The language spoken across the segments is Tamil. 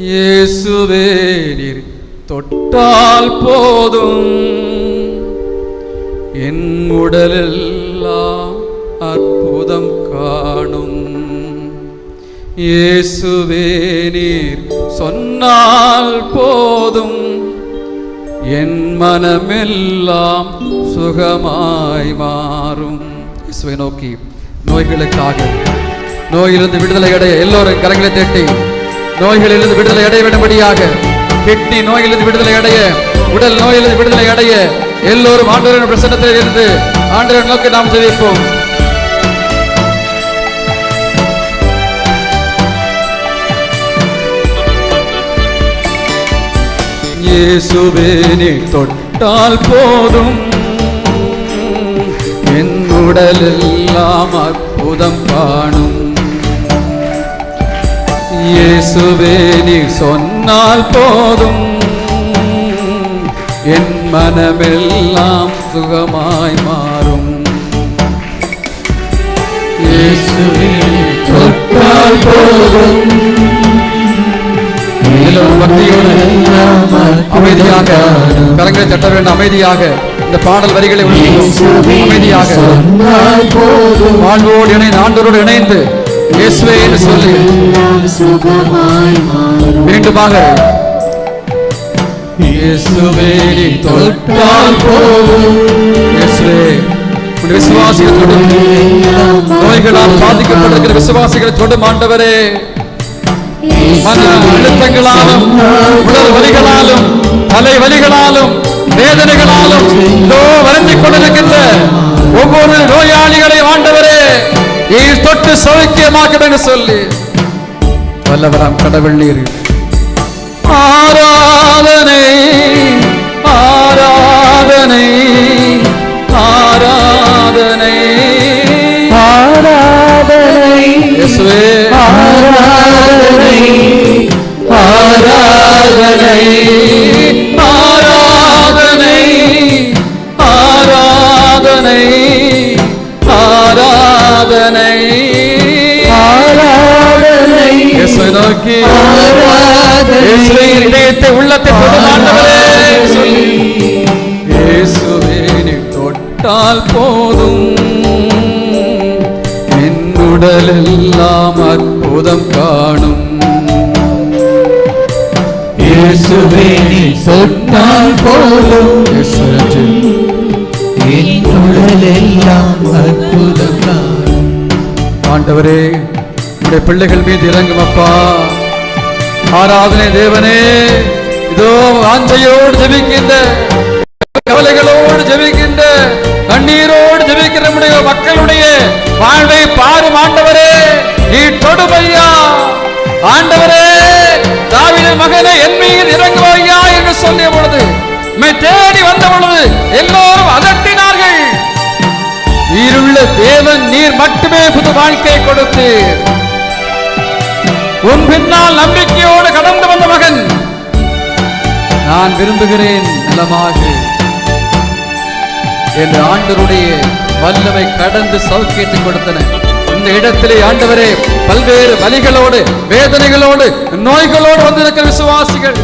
இயேசுவே நீர் தொட்டால் போதும், என் உடலெல்லாம் அற்புதம் காணும். இயேசுவே நீர் சொன்னால் போதும், என் மனமெல்லாம் சுகமாய் மாறும். இயேசுவை நோக்கி நோய்களுக்காக, நோயிலிருந்து விடுதலை அடைய எல்லோரும் கரங்களை தட்டி நோய்களிலிருந்து விடுதலை அடைய வேண்டும்படியாக, கிட்னி நோயிலிருந்து விடுதலை அடைய, உடல் நோயிலிருந்து விடுதலை அடைய எல்லோரும் ஆண்டவரின் பிரசன்னத்தில் இருந்து ஆண்டவரை நோக்கி நாம் ஜெபிப்போம். இயேசுவே நீர் தொட்டால் போதும், என் உடலெல்லாம் அற்புதம் காணும். இயேசுவே நீர் சொன்னால் போதும், என் மனமெல்லாம் சுகமாய் மாறும். இயேசுவே தொட்டால் போதும். பக்தியோடு அமைதியாக கரங்களை தட்ட வேண்டும். அமைதியாக இந்த பாடல் வரிகளை அமைதியாக வாழ்வோடு இணைந்து ஆண்டவரோடு இணைந்து இயேசுவே என்று சொல்லி மீண்டுமாக இயேசுவே தொட்டால் போதும். இயேசுவே விசுவாசிகள் தொடும், நோய்களால் பாதிக்கப்பட்டிருக்கிற விசுவாசிகளை தொடும் ஆண்டவரே. அழுத்தங்களாலும் உடல் வலிகளாலும் தலை வலிகளாலும் வேதனைகளாலும் வருந்திக் கொண்டிருக்கின்ற ஒவ்வொரு நோயாளிகளை ஆண்டவரே தொட்டு சௌக்கியமாக்க சொல்லி வல்லவராம் கடவுள் நீர். ஆராதனை ஆராதனை ஆராதனை ஆராதனை இயேசுவே ஆராதனை ஆராதனை ஆராதனை ஆராதனை ஆராதனை ஆராதனை இயேசுவை நோக்கி இயேசுவை இதயத்தை உள்ளத்தை தொடும் ஆண்டவரே சொல்லி இயேசுவே நீர் தொட்டால் போதும், என் உடலெல்லாம் அற்புதம் காணும். இயேசுவே நீர் தொட்டால் போதும், என் உடலெல்லாம் அற்புதம் காணும். ஆண்டவரே உடைய பிள்ளைகள் மீது இறங்கும் அப்பா. ஆராதனை தேவனே, இதோ வாஞ்சையோடு ஜெபிக்கின்ற, கவலைகளோடு ஜெபிக்கின்ற, கண்ணீரோடு ஜெபிக்கிற நம்முடைய மக்களுடைய வாழ்வை பாரும் ஆண்டவரே. நீ தொடுமையா ஆண்டவரே, தாவீதின் மகனே என் மீது இறங்குவாயா என்று சொல்லிய பொழுது, தேடி வந்த பொழுது எல்லோரும் அதட்டினார்கள். உயிருள்ள தேவன் நீர் மட்டுமே புது வாழ்க்கை கொடுத்து உன் பின்னால் நம்பிக்கையோடு கடந்து வந்த மகன் நான் விரும்புகிறேன் நலமாக என்று ஆண்டவருடைய வல்லமை கடந்து சௌக்கியத்தை கொடுத்தன. இந்த இடத்திலே ஆண்டவரே பல்வேறு வலிகளோடு வேதனைகளோடு நோய்களோடு வந்திருக்கிற விசுவாசிகள்,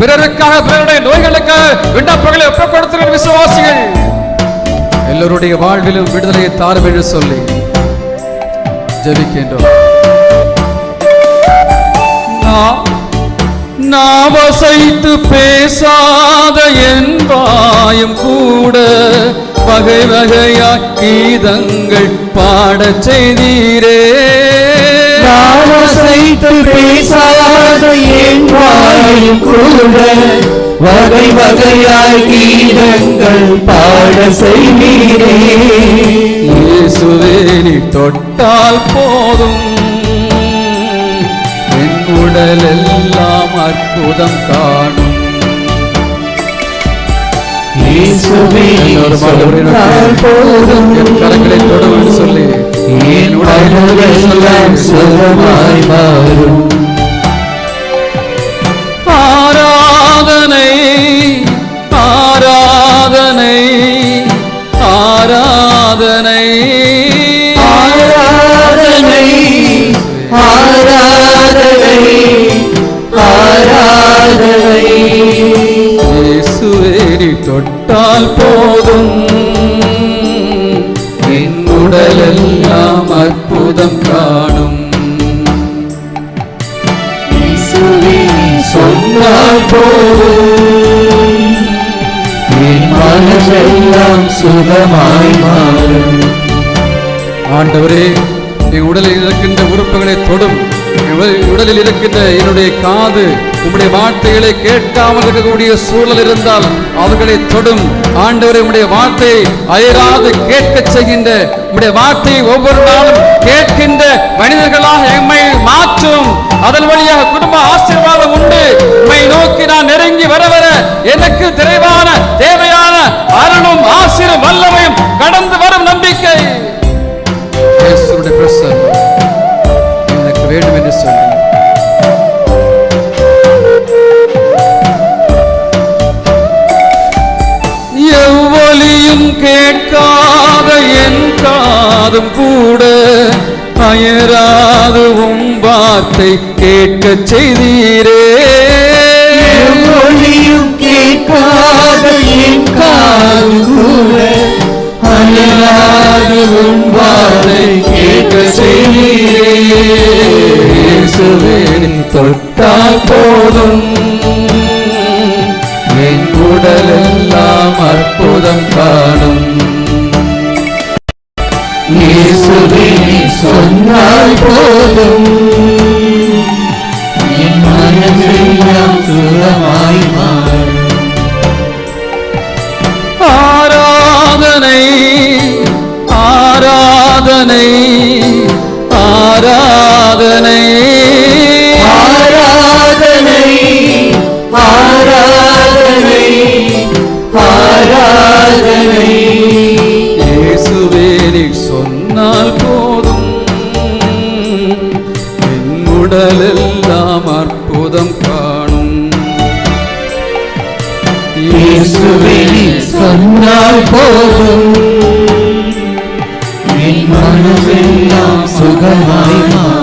பிறருக்காக பிறருடைய நோய்களுக்காக விண்ணப்பங்களை ஒப்புக் கொடுத்திருக்கிற விசுவாசிகள் எல்லோருடைய வாழ்விலும் விடுதலையை தாரும் என்று சொல்லி ஜெபிக்கின்றோம். நாவசைத்து பேசாத என் வாயும் கூட வகை வகையாய் கீதங்கள் பாடச் செய்தீரே. நாவசைத்து பேசாத என் வாயும் கூட வகை வகையாய் கீதங்கள் பாடச் செய்தீரே. இயேசுவே நீர் தொட்டால் போதும், என் உடலெல்லாம் அற்புதம் காணும். இயேசுவே சொன்னால் போதும், என் கரங்களை தொடும் சொல்லி என் உடலெல்லாம் சுகமாய் மாறும். ஆராதனை ஆராதனை ஆராதனை ஆராதனை ஆராதனை ஆராதனை. இயேசுவே நீ தொட்டால் போதும் என் உடலெல்லாம் அற்புதம் காணும். சொன்னால் போதும் என் மனமெல்லாம் சுகமாய் மாறும். ஆண்டவரே, என் உடலில் இருக்கின்ற உறுப்புகளை தொடும். உடலில் இருக்கின்ற என்னுடைய காது உம்முடைய வார்த்தைகளை கேட்காமல் இருக்கக்கூடிய சூழல் இருந்தால் அவர்களை தொடும். ஆண்டவரே, உம்முடைய வார்த்தையை அயராது கேட்க செய்கின்ற உம்முடைய வார்த்தையை ஒவ்வொரு நாளும் கேட்கின்ற மனிதர்களாக எம்மை மாற்றும். அதன் வழியாக குடும்ப ஆசீர்வாதம் உண்டு. உம்மை நோக்கி நான் நெருங்கி வர வர எனக்கு நிறைவான தேவையான அருளும் ஆசீர்வாதம் வல்லமையும் கடந்து வரும் நம்பிக்கை இயேசுவுடைய பிரசன்னம் எனக்கு வேண்டும் என்று சொல்லி எவ்வொலியும் கேட்காத என் காதும் கூட அயராது உம் வார்த்தை கேட்க செய்தீரே. எவ்வொலியும் கேட்காத என் காதும் கூட அயராது உம் வார்த்தை கேட்க செய்தீரே. இயேசுவே நீ தொட்டால் போதும் என் உடலெல்லாம் அற்புதம் காணும். இயேசுவே நீ சொன்னால் போதும் என் மனமெல்லாம் சுகமாய் மாறும். ஆராதனை ஆராதனை ஆராதனை ஆராதனை ஆராதனை ஆராதனை. இயேசுவே நீ சொன்னால் போதும் என் உடலெல்லாம் அற்புதம் காணும். இயேசுவே நீ சொன்னால் போதும் என் மனமெல்லாம் சுகமாய் மாறும்.